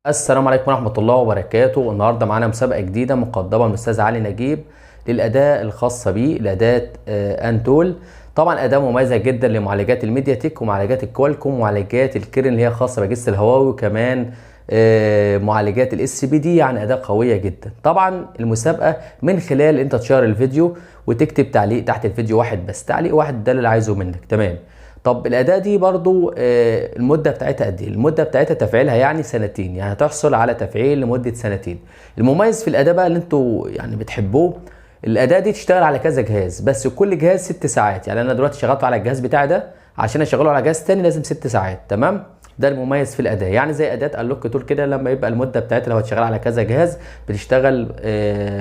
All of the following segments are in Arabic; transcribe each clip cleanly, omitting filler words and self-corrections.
السلام عليكم ورحمة الله وبركاته. النهاردة معانا مسابقة جديدة مقدمة من الأستاذ علي نجيب للأداة الخاصة بيه، الأداة أنتول. طبعا أداة مميزة جدا لمعالجات الميديا تك ومعالجات الكوالكوم ومعالجات الكيرن اللي هي خاصة بأجهزة الهواوي، وكمان معالجات الاس بي دي، يعني أداة قوية جدا. طبعا المسابقة من خلال أنت تشير الفيديو وتكتب تعليق تحت الفيديو واحد بس، تعليق واحد ده اللي عايزه منك. تمام. طب الاداه دي برضو المده بتاعتها قد ايه؟ المده بتاعتها تفعيلها يعني سنتين، يعني هتحصل على تفعيل لمده سنتين. المميز في الاداه بقى اللي انتوا يعني بتحبوه، الاداه دي تشتغل على كذا جهاز، بس كل جهاز 6 ساعات. يعني انا دلوقتي شغلته على الجهاز بتاعي ده، عشان اشغله على جهاز تاني لازم 6 ساعات. تمام. ده المميز في الاداه، يعني زي اداه اللوك تول كده، لما يبقى المده بتاعتها لو هتشتغل على كذا جهاز بتشتغل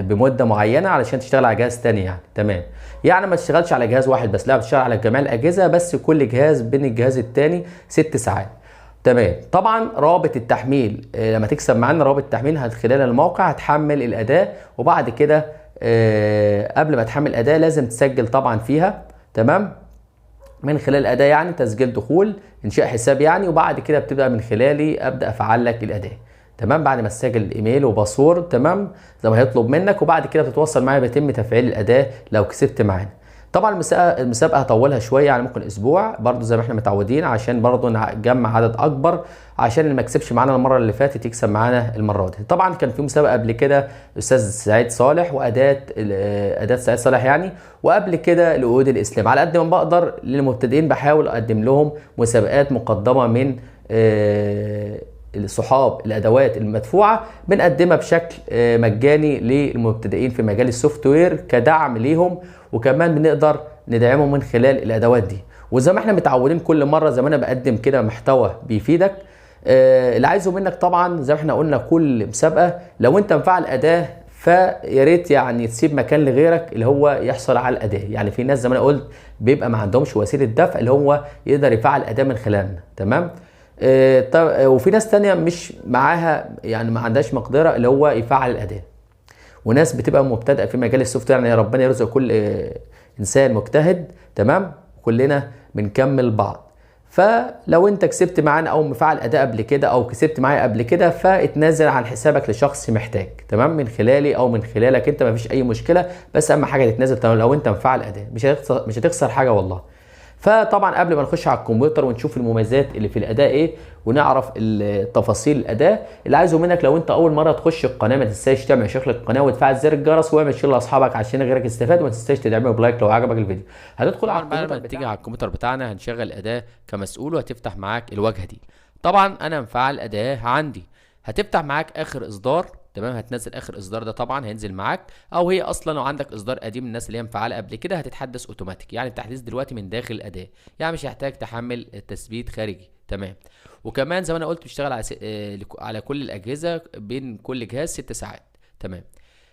بمده معينه علشان تشتغل على جهاز تاني. يعني تمام. يعني ما تشتغلش على جهاز واحد بس، لا بتشتغل على جميع الاجهزه، بس كل جهاز بين الجهاز التاني 6 ساعات. تمام. طبعا رابط التحميل لما تكسب معانا رابط التحميل خلال الموقع هتحمل الاداه، وبعد كده قبل ما تحمل الاداه لازم تسجل طبعا فيها. تمام. من خلال الاداه يعني تسجيل دخول، انشاء حساب يعني، وبعد كده بتبدا من خلالي ابدا افعل لك الاداه. تمام. بعد ما تسجل الايميل وباسورد، تمام، زي ما هيطلب منك، وبعد كده بتتواصل معايا بيتم تفعيل الاداه لو كسبت معانا. طبعا المسابقه هطولها شويه، يعني ممكن اسبوع برضو زي ما احنا متعودين، عشان برضو نجمع عدد اكبر، عشان اللي ما كسبش معانا المره اللي فاتت يكسب معانا المره دي. طبعا كان في مسابقه قبل كده الاستاذ سعيد صالح اداه سعيد صالح يعني، وقبل كده لعقود الاسلام. على قد ما بقدر للمبتدئين بحاول اقدم لهم مسابقات مقدمه من صحاب الادوات المدفوعه، بنقدمها بشكل مجاني للمبتدئين في مجال السوفت وير كدعم ليهم، وكمان بنقدر ندعمهم من خلال الادوات دي. وزي ما احنا متعودين كل مره زي ما انا بقدم كده محتوى بيفيدك، اللي عايزه منك طبعا زي ما احنا قلنا كل مسابقه، لو انت مفعل اداه فيا ريت يعني تسيب مكان لغيرك اللي هو يحصل على الاداه. يعني في ناس زي ما انا قلت بيبقى ما عندهمش وسيله دفع اللي هو يقدر يفعل اداه من خلالنا. تمام. وفي ناس تانية مش معاها، يعني ما عندهاش مقدره اللي هو يفعل الاداه، وناس بتبقى مبتدئه في مجال السوفت وير. يعني ربنا يرزق كل انسان مجتهد. تمام. كلنا بنكمل بعض. فلو انت كسبت معانا او مفعل اداء قبل كده او كسبت معايا قبل كده، فاتنازل عن حسابك لشخص محتاج. تمام. من خلالي او من خلالك انت مفيش اي مشكله، بس اهم حاجه تتنازل. تمام. لو انت مفعل اداء مش هتخسر حاجه والله. فطبعا قبل ما نخش على الكمبيوتر ونشوف المميزات اللي في الاداء ايه، ونعرف التفاصيل الاداء، اللي عايزه منك لو انت اول مره تخش القناه ما تنساش تعمل شير للقناه وتفعل زر الجرس واعمل شير لاصحابك عشان غيرك يستفاد، وما تنساش تدعمه بلايك لو عجبك الفيديو. هندخل على الكمبيوتر بقى، لما تيجي على الكمبيوتر بتاعنا هنشغل الاداه كمسؤول وهتفتح معاك الواجهه دي. طبعا انا مفعل اداه عندي، هتفتح معاك اخر اصدار. تمام. هتنزل اخر اصدار ده طبعا هينزل معاك، او هي اصلا لو عندك اصدار قديم الناس اللي هي مفعله قبل كده هتتحدث اوتوماتيك، يعني التحديث دلوقتي من داخل الاداه، يعني مش هيحتاج تحمل تثبيت خارجي. تمام. وكمان زي ما انا قلت بيشتغل على كل الاجهزه بين كل جهاز 6 ساعات. تمام.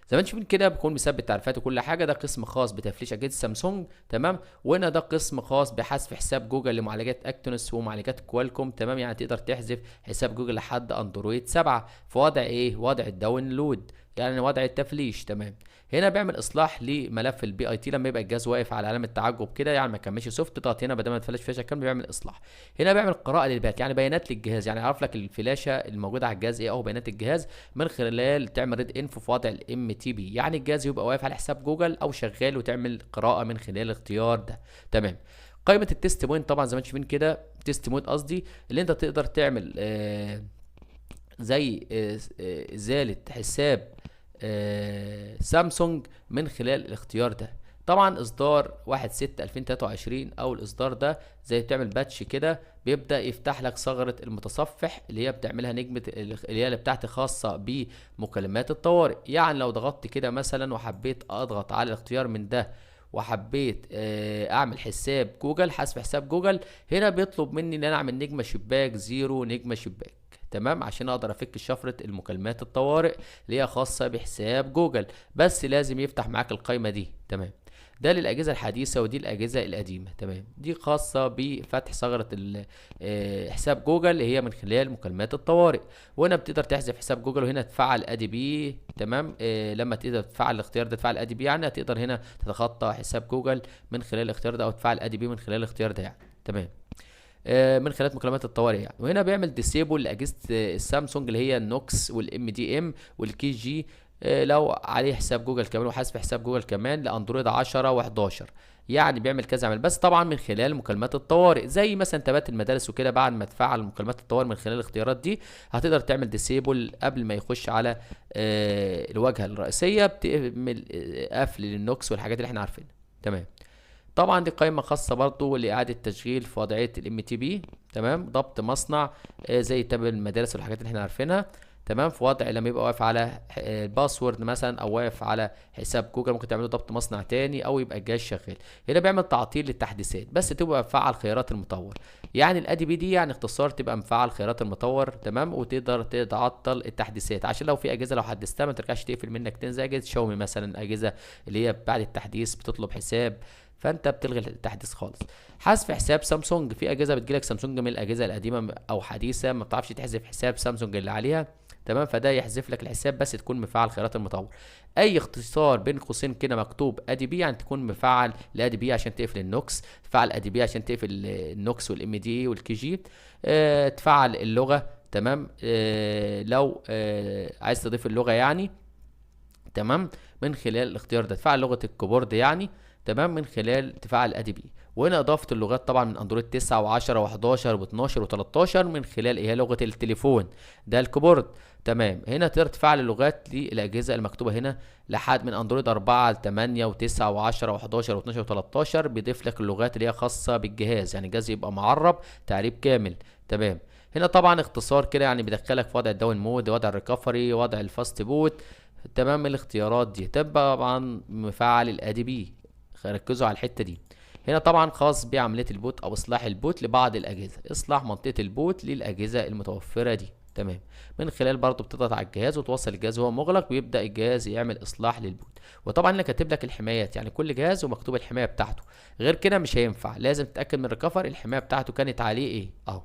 زي ما انتم شايفين كده بيكون مثبت تعريفات وكل حاجه. ده قسم خاص بتفليش اجهزه سامسونج. تمام. وهنا ده قسم خاص بحذف حساب جوجل لمعالجات اكتونس ومعالجات كوالكوم. تمام. يعني تقدر تحذف حساب جوجل لحد اندرويد 7 في وضع ايه؟ وضع الداونلود، يعني وضع التفليش. تمام. هنا بيعمل اصلاح لملف البي اي تي لما يبقى الجهاز واقف على علامه تعجب كده، يعني ما كملش سوفت، تضغط هنا بدل ما تفلش فلاشه كامل بيعمل اصلاح. هنا بيعمل قراءه للبيانات، يعني بيانات للجهاز، يعني يعرف لك الفلاشه الموجوده على الجهاز ايه او بيانات الجهاز، من خلال تعمل ريد انفو في وضع الام تي بي، يعني الجهاز يبقى واقف على حساب جوجل او شغال وتعمل قراءه من خلال الاختيار ده. تمام. قائمه التست بوينت طبعا زي ما انتم شايفين كده، تيست بوينت قصدي، اللي انت تقدر تعمل زي ازاله حساب سامسونج من خلال الاختيار ده. طبعا اصدار 1/6/2023 او الاصدار ده زي بتعمل باتش كده، بيبدا يفتح لك ثغره المتصفح اللي هي بتعملها نجمه، اللي هي اللي بتاعتي خاصه بمكالمات الطوارئ. يعني لو ضغطت كده مثلا وحبيت اضغط على الاختيار من ده وحبيت اعمل حساب جوجل، حذف حساب جوجل، هنا بيطلب مني ان انا اعمل نجمه شباك 0 نجمه شباك. تمام. عشان اقدر افك شفره المكالمات الطوارئ اللي هي خاصه بحساب جوجل، بس لازم يفتح معاك القائمه دي. تمام. ده للاجهزه الحديثه ودي الاجهزه القديمه. تمام. دي خاصه بفتح ثغره حساب جوجل اللي هي من خلال مكالمات الطوارئ. وهنا بتقدر تحذف حساب جوجل، وهنا تفعل ادي بي. تمام. لما تقدر تفعل الاختيار ده تفعل ادي بي، يعني هتقدر هنا تتخطى حساب جوجل من خلال الاختيار ده، او تفعل ادي بي من خلال الاختيار ده يعني. تمام. من خلال مكالمات الطوارئ يعني. وهنا بيعمل ديسيبل لاجهزه السامسونج اللي هي النوكس والام دي ام والكي جي، لو عليه حساب جوجل كمان وحاسب حساب جوجل كمان لاندرويد 10 و11. يعني بيعمل كذا عمل، بس طبعا من خلال مكالمات الطوارئ زي مثلا تبات المدارس وكده. بعد ما تفعل مكالمات الطوارئ من خلال الاختيارات دي هتقدر تعمل ديسيبل قبل ما يخش على الواجهه الرئيسيه، بتعمل قفل للنوكس والحاجات اللي احنا عارفينها. تمام. طبعا دي قائمه خاصه برضو لاعاده تشغيل في وضعيه الام تي بي. تمام. ضبط مصنع زي تبع المدارس والحاجات اللي احنا عارفينها. تمام. في وضع لما يبقى واقف على الباسورد مثلا او واقف على حساب جوجل ممكن تعمله ضبط مصنع تاني او يبقى الجهاز شغال. هنا بيعمل تعطيل للتحديثات بس تبقى مفعل خيارات المطور. يعني الادي بي دي يعني اختصار تبقى مفعل خيارات المطور. تمام. وتقدر تعطل التحديثات عشان لو في اجهزه لو حدثتها ما ترجعش تقفل منك تاني، زي اجهزه شاومي مثلا، اجهزه اللي هي بعد التحديث بتطلب حساب فانت بتلغي التحديث خالص. حذف حساب سامسونج، في اجهزه بتجيلك سامسونج من الاجهزه القديمه او حديثه ما بتعرفش تحذف حساب سامسونج اللي عليها. تمام. فده يحذف لك الحساب بس تكون مفعل خيارات المطور. اي اختصار بين قوسين كده مكتوب ادي بي يعني تكون مفعل الادي بي عشان تقفل النوكس، تفعل ادي بي عشان تقفل النوكس والام دي والكي جي، تفعل اللغه. تمام. لو عايز تضيف اللغه يعني. تمام. من خلال الاختيار ده تفعل لغه الكيبورد يعني. تمام. من خلال تفعل ادي بي. وهنا اضافه اللغات طبعا من اندرويد 9 و10 و11 و12 و13 من خلال ايه لغه التليفون ده الكيبورد. تمام. هنا تقدر تفعل اللغات للاجهزه المكتوبه هنا لحد من اندرويد 4 ل 8 و9 و10 و11 و12 و13 بيضيف لك اللغات اللي هي خاصه بالجهاز، يعني الجهاز يبقى معرب تعريب كامل. تمام. هنا طبعا اختصار كده يعني بيدخلك في وضع الداون مود، وضع الريكفري، وضع الفاست بوت. تمام. الاختيارات دي تبقى طبعا مفعل الادي بي، ركزوا على الحته دي. هنا طبعا خاص بعمليه البوت او اصلاح البوت لبعض الاجهزه، اصلاح منطقه البوت للاجهزه المتوفره دي. تمام. من خلال برضو بتضغط على الجهاز وتوصل الجهاز وهو مغلق ويبدا الجهاز يعمل اصلاح للبوت. وطبعا انا كاتب لك الحمايات، يعني كل جهاز ومكتوب الحمايه بتاعته، غير كده مش هينفع. لازم تتاكد من الريكفر الحمايه بتاعته كانت عليه ايه اهو.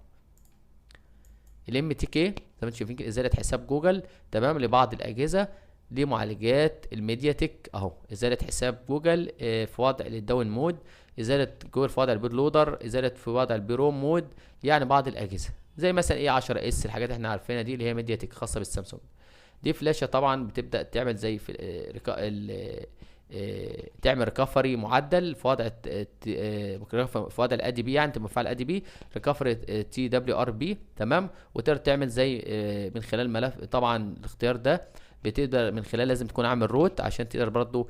الام تي كي زي ما انتم شايفين ازاله حساب جوجل. تمام. لبعض الاجهزه لمعالجات الميديا تك اهو. ازاله حساب جوجل في وضع الداون مود، ازاله جوجل في وضع البود لودر، ازاله في وضع البروم مود. يعني بعض الاجهزه زي مثلا ايه 10 اس الحاجات اللي احنا عارفينها دي اللي هي ميديا تك خاصه بالسامسونج. دي فلاشه طبعا بتبدا تعمل زي في تعمل ريكفري معدل في وضع في وضع الادي بي، يعني تبقى مفعل ادي بي ريكفري تي دبليو ار بي. تمام. وتقدر تعمل زي من خلال ملف طبعا الاختيار ده بتقدر من خلال لازم تكون عامل روت عشان تقدر برضو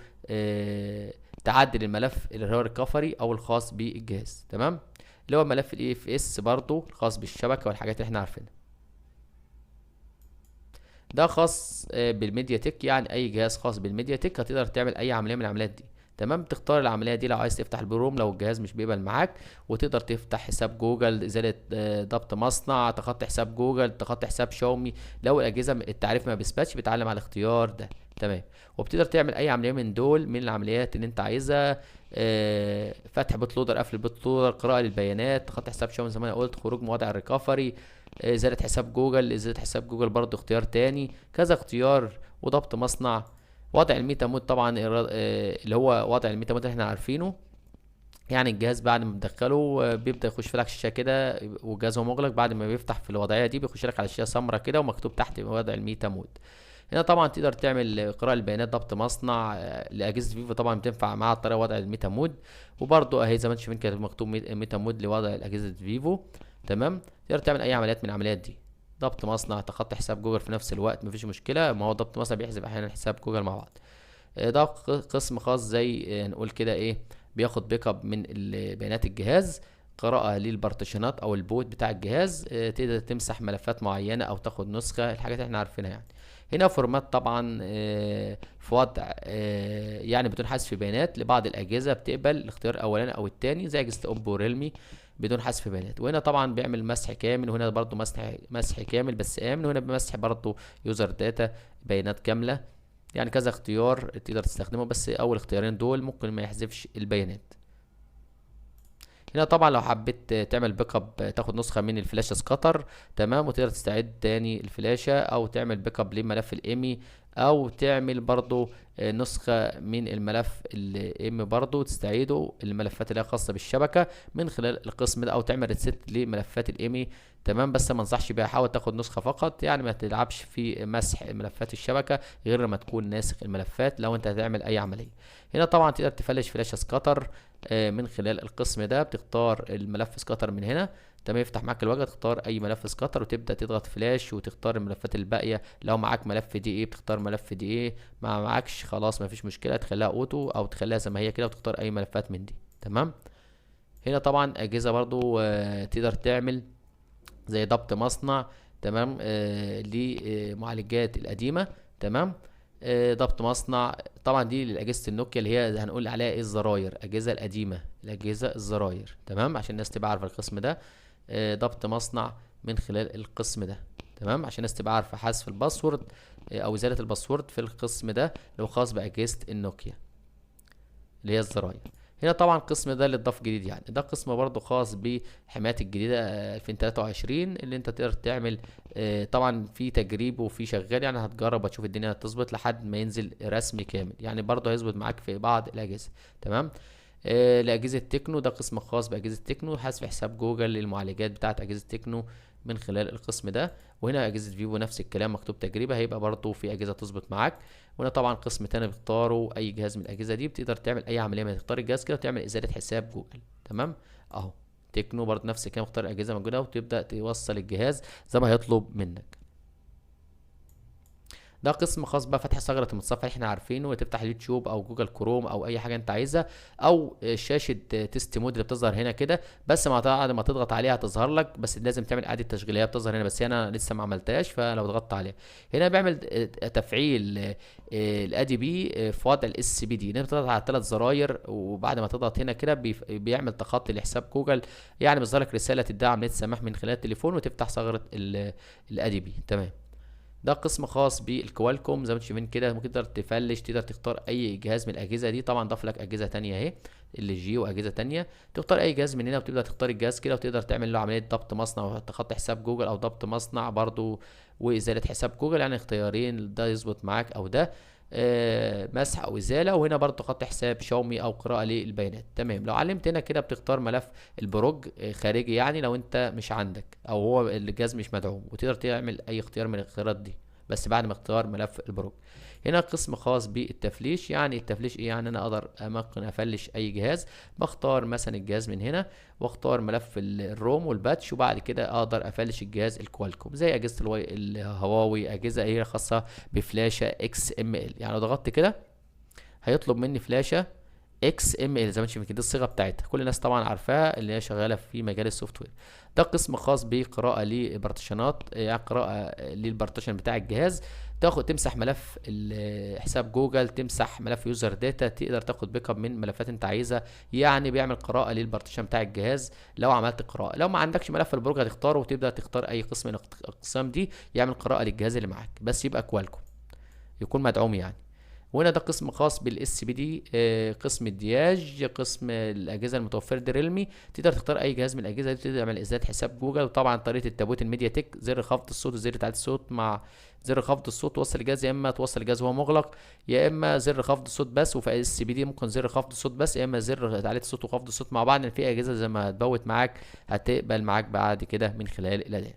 تعدل الملف اللي هو الريكفري او الخاص بالجهاز. تمام. اللي هو ملف الاي اف اس برضو الخاص بالشبكه والحاجات اللي احنا عارفينها. ده خاص بالميديا تك، يعني اي جهاز خاص بالميديا تك هتقدر تعمل اي عمليه من العمليات دي. تمام. تختار العمليه دي لو عايز تفتح البروم لو الجهاز مش بيقبل معاك، وتقدر تفتح حساب جوجل، ازاله ضبط مصنع، تخطي حساب جوجل، تخطي حساب شاومي لو الاجهزه التعريف ما بيثبتش بتعلم على الاختيار ده. تمام. وبتقدر تعمل اي عمليه من دول من العمليات اللي انت عايزها. فتح بوت لودر، قفل بوت لودر، قراءه للبيانات، تخطي حساب شاومي زي ما انا قلت، خروج من وضع الريكفري، ازاله حساب جوجل. ازاله حساب جوجل برضو اختيار تاني، كذا اختيار. وضبط مصنع، وضع الميتا مود طبعا اللي هو وضع الميتا مود اللي احنا عارفينه. يعني الجهاز بعد ما بتدخله بيبدا يخش لك شاشه كده والجهاز هو مغلق، بعد ما بيفتح في الوضعيه دي بيخش لك على شاشه سمراء كده ومكتوب تحت وضع الميتا مود. هنا طبعا تقدر تعمل قراءة البيانات، ضبط مصنع لأجهزة فيفو طبعا بتنفع مع الطريقة وضع الميتا مود. وبرضو اهي زي ما انتم شايفين كده مكتوب ميتا مود لوضع أجهزة فيفو. تمام. تقدر تعمل أي عمليات من العمليات دي. ضبط مصنع، تخطي حساب جوجل في نفس الوقت مفيش مشكلة، ما هو ضبط مصنع بيحسب أحيانا حساب جوجل مع بعض. ده قسم خاص زي نقول كده ايه بياخد بيك اب من بيانات الجهاز، قراءة للبارتيشنات او البوت بتاع الجهاز، تقدر تمسح ملفات معينة او تاخد نسخة، الحاجات اللي احنا عارفينها يعني. هنا فورمات طبعا في وضع يعني بدون حذف بيانات لبعض الاجهزة بتقبل الاختيار الاولاني او الثاني زي اجهزة اوبو وريلمي بدون حذف بيانات. وهنا طبعا بيعمل مسح كامل، وهنا برضو مسح كامل بس امن، وهنا بمسح برضو يوزر داتا بيانات كاملة. يعني كذا اختيار تقدر تستخدمه بس اول اختيارين دول ممكن ما يحذفش البيانات. هنا طبعا لو حبيت تعمل باك اب تاخد نسخه من الفلاشه سكاتر، تمام، وتقدر تستعيد تاني الفلاشه، او تعمل باك اب لملف الايمي، او تعمل برضو نسخه من الملف الايمي برضو تستعيده الملفات اللي هي خاصه بالشبكه من خلال القسم ده، او تعمل ريست لملفات الايمي، تمام. بس ما انصحش بيها، حاول تاخد نسخه فقط، يعني ما تلعبش في مسح ملفات الشبكه غير لما تكون ناسخ الملفات لو انت هتعمل اي عمليه. هنا طبعا تقدر تفلش فلاشه سكاتر من خلال القسم ده، بتختار الملف سكاتر من هنا، تمام، يفتح معاك الواجهه، تختار اي ملف سكاتر وتبدا تضغط فلاش وتختار الملفات الباقيه. لو معاك ملف دي اي بتختار ملف دي اي، ما معاكش خلاص ما فيش مشكله، تخليها اوتو او تخليها زي ما هي كده وتختار اي ملفات من دي، تمام. هنا طبعا اجهزه برضو تقدر تعمل زي ضبط مصنع، تمام، لمعالجات القديمه، تمام. ضبط مصنع طبعا دي لاجهزه النوكيا اللي هي هنقول عليها ايه الزراير، الاجهزه القديمه، الاجهزه الزراير، تمام، عشان الناس تبقى عارفه القسم ده. ضبط مصنع من خلال القسم ده، تمام، عشان الناس تبقى عارفه حذف الباسورد او ازاله الباسورد في القسم ده اللي هو خاص باجهزه النوكيا اللي هي الزراير. هنا طبعا القسم ده اللي اتضاف جديد، يعني ده قسم برضو خاص بحمايات الجديدة 2023 اللي انت تقدر تعمل طبعا في تجريب وفي شغال، يعني هتجرب وتشوف الدنيا هتظبط لحد ما ينزل رسمي كامل، يعني برضو هيظبط معاك في بعض الأجهزة، تمام. لأجهزة تكنو ده قسم خاص بأجهزة تكنو، حذف حساب جوجل للمعالجات بتاعة أجهزة تكنو من خلال القسم ده. وهنا أجهزة فيفو نفس الكلام مكتوب تجربة، هيبقى برضو في أجهزة تظبط معاك. وهنا طبعا قسم تاني بتختاره أي جهاز من الأجهزة دي، بتقدر تعمل أي عملية ما تختار الجهاز كده وتعمل إزالة حساب جوجل، تمام. أهو تكنو برضو نفس الكلام، اختار الأجهزة موجودة وتبدأ توصل الجهاز زي ما هيطلب منك. ده قسم خاص بقى فتح ثغرة المتصفح احنا عارفينه، وتفتح اليوتيوب او جوجل كروم او اي حاجه انت عايزها، او شاشه تيست مود اللي بتظهر هنا كده، بس بعد ما تضغط عليها هتظهر لك، بس لازم تعمل اعاده تشغيل، هي بتظهر هنا بس انا لسه ما عملتهاش، فلو ضغطت عليها هنا بيعمل تفعيل الادي بي في وضع الاس بي دي، بتضغط على الثلاث زراير، وبعد ما تضغط هنا كده بيعمل تخطي لحساب جوجل، يعني بيظهر لك رساله تدعم عمليه السماح من خلال التليفون وتفتح ثغره الادي بي، تمام. ده قسم خاص بالكوالكوم زي ما انتم شايفين كده، ممكن تقدر تفلش، تقدر تختار اي جهاز من الاجهزه دي، طبعا ضاف لك اجهزه تانية اهي ال جي واجهزه تانية، تختار اي جهاز من هنا وتبدا تختار الجهاز كده وتقدر تعمل له عمليه ضبط مصنع وتخطي حساب جوجل، او ضبط مصنع برضو وازاله حساب جوجل، يعني اختيارين، ده يظبط معاك او ده مسح او ازاله. وهنا برضو خط حساب شاومي او قراءه للبيانات، تمام. لو علمت هنا كده بتختار ملف البروج خارجي، يعني لو انت مش عندك او هو الجهاز مش مدعوم، وتقدر تعمل اي اختيار من الاختيارات دي بس بعد ما اختار ملف البروج. هنا قسم خاص بالتفليش، يعني التفليش ايه، يعني انا اقدر ممكن افلش اي جهاز، بختار مثلا الجهاز من هنا واختار ملف الروم والباتش، وبعد كده اقدر افلش الجهاز الكوالكوم زي اجهزه الهواوي، اجهزه هي خاصه بفلاشه اكس ام ال، يعني لو ضغطت كده هيطلب مني فلاشه اكس ام ال زي ما انت شايف كده، الصيغه بتاعتها كل الناس طبعا عارفاها اللي هي شغاله في مجال السوفت وير. ده قسم خاص بقراءه لبارتيشنات، يعني قراءه للبارتيشن بتاع الجهاز، تاخد تمسح ملف حساب جوجل، تمسح ملف يوزر داتا، تقدر تاخد باك اب من ملفات انت عايزها، يعني بيعمل قراءه للبارتيشن بتاع الجهاز لو عملت قراءه. لو ما عندكش ملف البروج هتختاره وتبدا تختار اي قسم من الاقسام دي يعمل قراءه للجهاز اللي معاك، بس يبقى كوالكم يكون مدعوم يعني. وهنا ده قسم خاص بالاس بي دي، قسم الدياج، قسم الاجهزه المتوفره دي ريلمي، تقدر تختار اي جهاز من الاجهزه دي، تقدر تعمل ازاله حساب جوجل، وطبعا طريقه التابوت الميديا تك، زر خفض الصوت وزر تعلية الصوت، مع زر خفض الصوت توصل الجهاز، يا اما توصل الجهاز وهو مغلق، يا اما زر خفض الصوت بس، وفي اس بي دي ممكن زر خفض الصوت بس، يا اما زر تعلية الصوت وخفض الصوت مع بعض، في اجهزه زي ما هتبوت معاك هتقبل معاك بعد كده من خلال الاداء.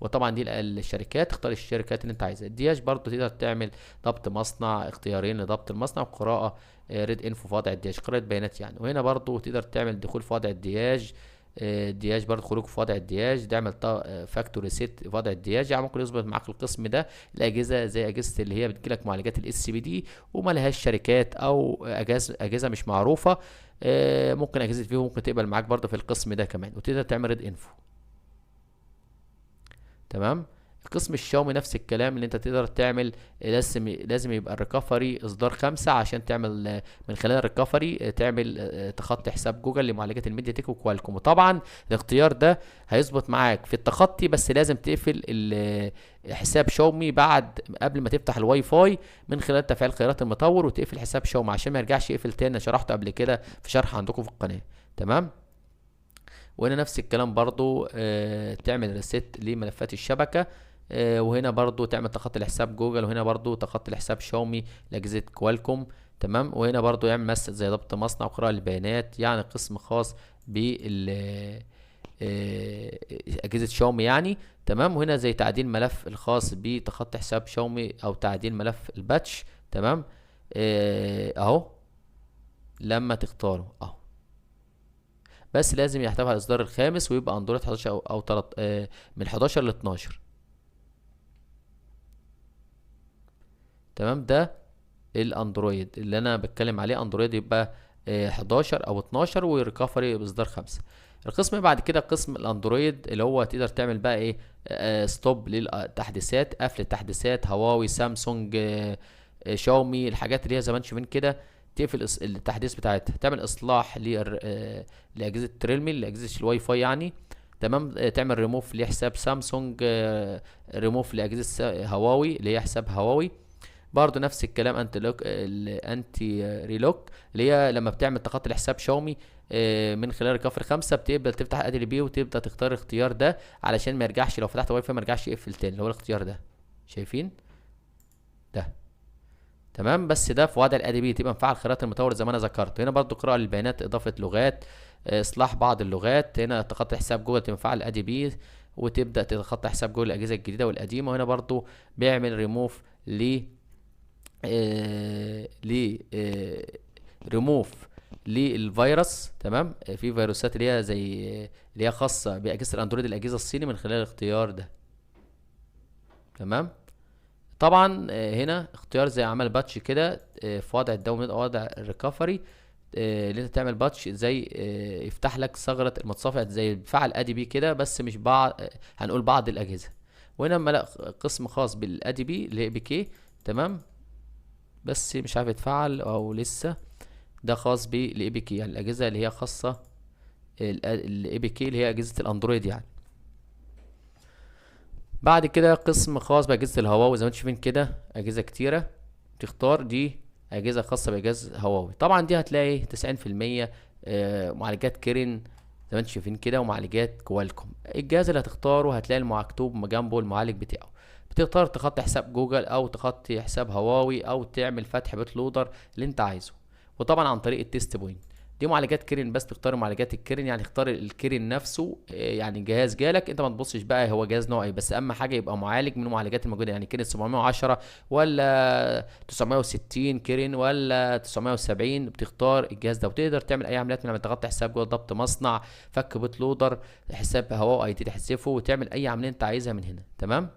وطبعا دي الشركات، تختار الشركات اللي انت عايزها. الدياش برضو تقدر تعمل ضبط مصنع، اختيارين لضبط المصنع، وقراءة ريد انفو في وضع الدياش، قراءة بيانات يعني. وهنا برضو تقدر تعمل دخول في وضع الدياج، الدياج برضو خروج في وضع الدياج، تعمل فاكتور ريسيت في وضع الدياج، يعني ممكن يظبط معاك القسم ده الاجهزه زي اجهزه اللي هي بتجيلك معالجات الاس بي دي وما لهاش شركات، او اجهزه مش معروفه، ممكن اجهزه فيهم ممكن تقبل معاك برضو في القسم ده كمان، وتقدر تعمل ريد انفو، تمام. قسم الشاومي نفس الكلام، اللي انت تقدر تعمل لازم يبقى الريكفري اصدار 5 عشان تعمل من خلال الريكفري تعمل تخطي حساب جوجل لمعالجات الميديا تك وكوالكوم. وطبعا الاختيار ده هيظبط معاك في التخطي، بس لازم تقفل حساب شاومي قبل ما تفتح الواي فاي من خلال تفعيل خيارات المطور، وتقفل حساب شاومي عشان ما يرجعش يقفل تاني، شرحته قبل كده في شرح عندكم في القناه، تمام. وهنا نفس الكلام برضو تعمل ريست لملفات الشبكة. وهنا برضو تعمل تخطي لحساب جوجل، وهنا برضو تخطي لحساب شاومي لأجهزة كوالكوم. تمام. وهنا برضو يعمل مسج زي ضبط مصنع وقراءة البيانات، يعني قسم خاص بال أجهزة شاومي يعني. تمام. وهنا زي تعديل ملف الخاص بتخطي حساب شاومي أو تعديل ملف الباتش. تمام. أهو لما تختاره أهو، بس لازم يحتوي على الإصدار الخامس ويبقى أندرويد 11 أو 3 من 11 ل 12. تمام. ده الاندرويد اللي انا بتكلم عليه، اندرويد يبقى 11 او 12 وريكفري باصدار 5. القسم بعد كده قسم الاندرويد اللي هو تقدر تعمل بقى ايه، ستوب للتحديثات، قفل التحديثات، هواوي، سامسونج، شاومي، الحاجات اللي هي زي ما انتم شايفين كده، تقفل التحديث بتاعتها، تعمل اصلاح لاجهزه ريلمي، لاجهزه الواي فاي يعني. تمام. تعمل ريموف لحساب سامسونج، ريموف لاجهزه هواوي اللي هي حساب هواوي. برضه نفس الكلام انتي لوك، الانتي ريلوك اللي هي لما بتعمل تخطي لحساب شاومي من خلال ريكفري 5، بتقبل تفتح ادي بي وتبدا تختار الاختيار ده علشان ما يرجعش، لو فتحت واي فاي ما يرجعش يقفل تاني، اللي هو الاختيار ده شايفين ده. تمام. بس ده في وضع الادي بي تبقى مفعل خيارات المطور زي ما انا ذكرت. هنا برضو قراءة للبيانات، اضافة لغات، اصلاح بعض اللغات. هنا تخطي حساب جوجل تبقى مفعل الادي بي وتبدا تتخطى حساب جوجل الاجهزه الجديده والقديمه. وهنا برضو بيعمل ريموف ل ل ريموف للفيروس. تمام. في فيروسات اللي هي زي اللي هي خاصه باجهزه الاندرويد، الاجهزه الصيني، من خلال الاختيار ده. تمام. طبعا هنا اختيار زي عمل باتش كده في وضع الداون او وضع الريكفري، اللي انت تعمل باتش زي يفتح لك ثغره المتصفح زي بفعل ادي بي كده، بس مش بعض، هنقول بعض الاجهزه. وهنا لا قسم خاص بالادي بي اللي هي بي كي. تمام. بس مش عارف يتفعل او لسه. ده خاص بالاي بي كي، يعني الاجهزه اللي هي خاصه الاي بي كي اللي هي اجهزه الاندرويد يعني. بعد كده قسم خاص باجهزه الهواوي، زي ما انتم شايفين كده اجهزه كتيره، تختار دي اجهزه خاصه باجهزه هواوي. طبعا دي هتلاقي 90% معالجات كيرين زي ما انتم شايفين كده، ومعالجات كوالكوم. الجهاز اللي هتختاره هتلاقي مكتوب جنبه المعالج بتاعه. بتختار تخطي حساب جوجل او تخطي حساب هواوي او تعمل فتح بوت لودر اللي انت عايزه، وطبعا عن طريق التيست بوينت. دي معالجات كيرين، بس تختار معالجات الكيرين، يعني اختار الكيرين نفسه. يعني جهاز جالك انت ما تبصش بقى هو جهاز نوع ايه، بس اهم حاجه يبقى معالج من المعالجات الموجوده، يعني كيرين 710 ولا 960 كيرين ولا 970. بتختار الجهاز ده وتقدر تعمل اي عمليات من تغطي حساب جوه، ضبط مصنع، فك بوت لودر، حساب هواوي اي دي تحذفه، وتعمل اي عمليه انت عايزها من هنا. تمام.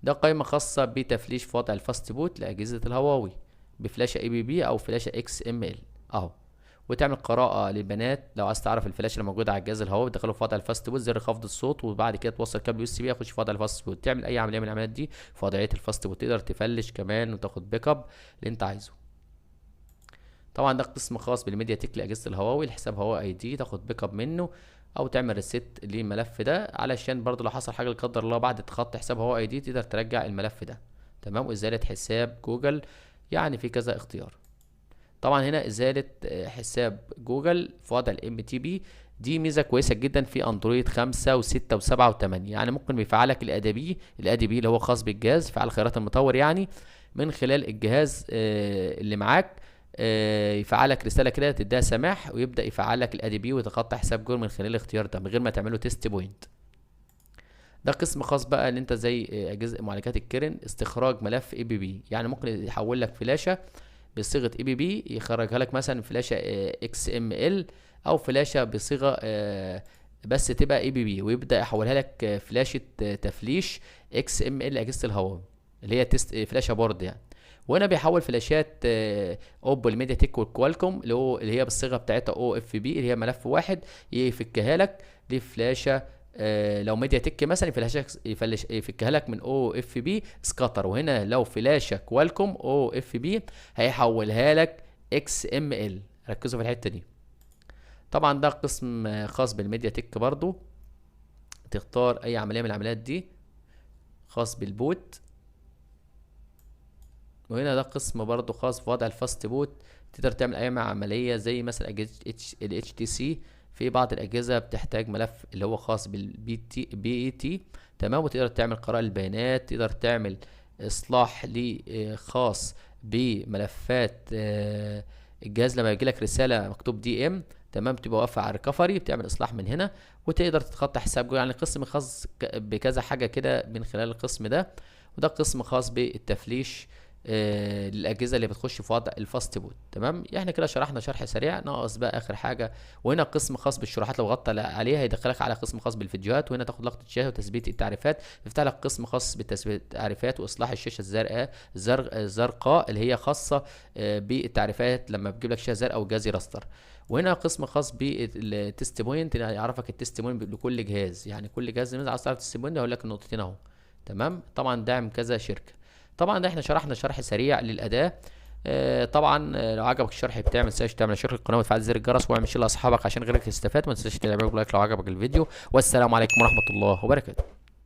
ده قائمه خاصه بتفليش في وضع الفاست بوت لاجهزه الهواوي بفلاشه اي بي بي او فلاشه اكس ام ال اهو. وتعمل قراءة للبيانات، لو عايز تعرف الفلاشه اللي موجوده على الجهاز الهواوي تدخله في وضع الفاست بوت، زر خفض الصوت، وبعد كده توصل كابل يو اس بي يخش في وضع الفاست بوت، تعمل اي عمليه من العمليات دي في وضعيه الفاست بوت. تقدر تفلش كمان وتاخد باك اب اللي انت عايزه. طبعا ده قسم خاص بالميديا تك لاجهزه الهواوي، الحساب هواوي اي دي تاخد باك اب منه او تعمل ريست للملف ده، علشان برضو لو حصل حاجه لا قدر الله بعد تخطي حساب هواوي اي دي تقدر ترجع الملف ده. تمام. وازاله حساب جوجل، يعني في كذا اختيار. طبعا هنا ازاله حساب جوجل في وضع الام تي بي، دي ميزه كويسه جدا في اندرويد 5 و6 و7 و8. يعني ممكن بيفعلك الادي بي اللي هو خاص بالجهاز، فعل خيارات المطور يعني من خلال الجهاز اللي معاك. يفعلك رساله كده تديها سماح، ويبدا يفعلك الادي بي ويتخطى حساب جوجل من خلال الاختيار ده من غير ما تعمله تيست بوينت. ده قسم خاص بقى ان انت زي اجهزه معالجات الكيرن، استخراج ملف اي بي بي، يعني ممكن يحول لك فلاشه بصيغه اي بي بي، يخرجها لك مثلا فلاشه اكس ام ال او فلاشه بصيغه بس تبقى اي بي بي، ويبدا يحولها لك فلاشه تفليش اكس ام ال اجهزه الهواوي اللي هي تيست فلاشه بورد يعني. وهنا بيحول فلاشات اوبو، الميديا تك، والكوالكوم اللي هي بالصيغه بتاعتها او اف بي اللي هي ملف واحد، يفكها لك لفلاشه لو ميديا تك مثلا يفكها لك من او اف بي سكاتر. وهنا لو فلاشه كوالكوم او اف بي هيحولها لك اكس ام ال. ركزوا في الحته دي. طبعا ده قسم خاص بالميديا تك برضو، تختار اي عمليه من العمليات دي خاص بالبوت. وهنا ده قسم برضو خاص بوضع الفاست بوت، تقدر تعمل اي عمليه زي مثلا اجهزه ال اتش تي سي في بعض الاجهزه بتحتاج ملف اللي هو خاص بي اي تي، تمام، وتقدر تعمل قراءه للبيانات، تقدر تعمل اصلاح خاص بملفات الجهاز لما يجي لك رساله مكتوب دي ام، تمام، بتبقى واقفه على الريكفري، بتعمل اصلاح من هنا وتقدر تتخطى حساب جوجل. يعني قسم خاص بكذا حاجه كده من خلال القسم ده. وده قسم خاص بالتفليش للاجهزه اللي بتخش في وضع الفاست بوت، تمام. يعني كده شرحنا شرح سريع، ناقص بقى اخر حاجه، وهنا قسم خاص بالشروحات. لو غطى عليها هيدخلك على قسم خاص بالفيديوهات، وهنا تاخد لقطه شاشه وتثبيت التعريفات، يفتح لك قسم خاص بتثبيت التعريفات واصلاح الشاشه الزرقاء اللي هي خاصه بالتعريفات لما بتجيب لك شاشه زرقاء او جهاز راستر. وهنا قسم خاص بالتست بوينت، يعرفك التست بوينت لكل جهاز، يعني كل جهاز عايز تعرف التست بوينت هقول لك النقطتين اهو، تمام. طبعا داعم كذا شركه. طبعا ده احنا شرحنا شرح سريع للاداه. طبعا لو عجبك الشرح بتاعي ما تنساش تعمل اشتراك القناه وتفعل زر الجرس واعمل شير لاصحابك عشان غيرك يستفاد. ما تنساش تعمل لايك لو عجبك الفيديو. والسلام عليكم ورحمه الله وبركاته.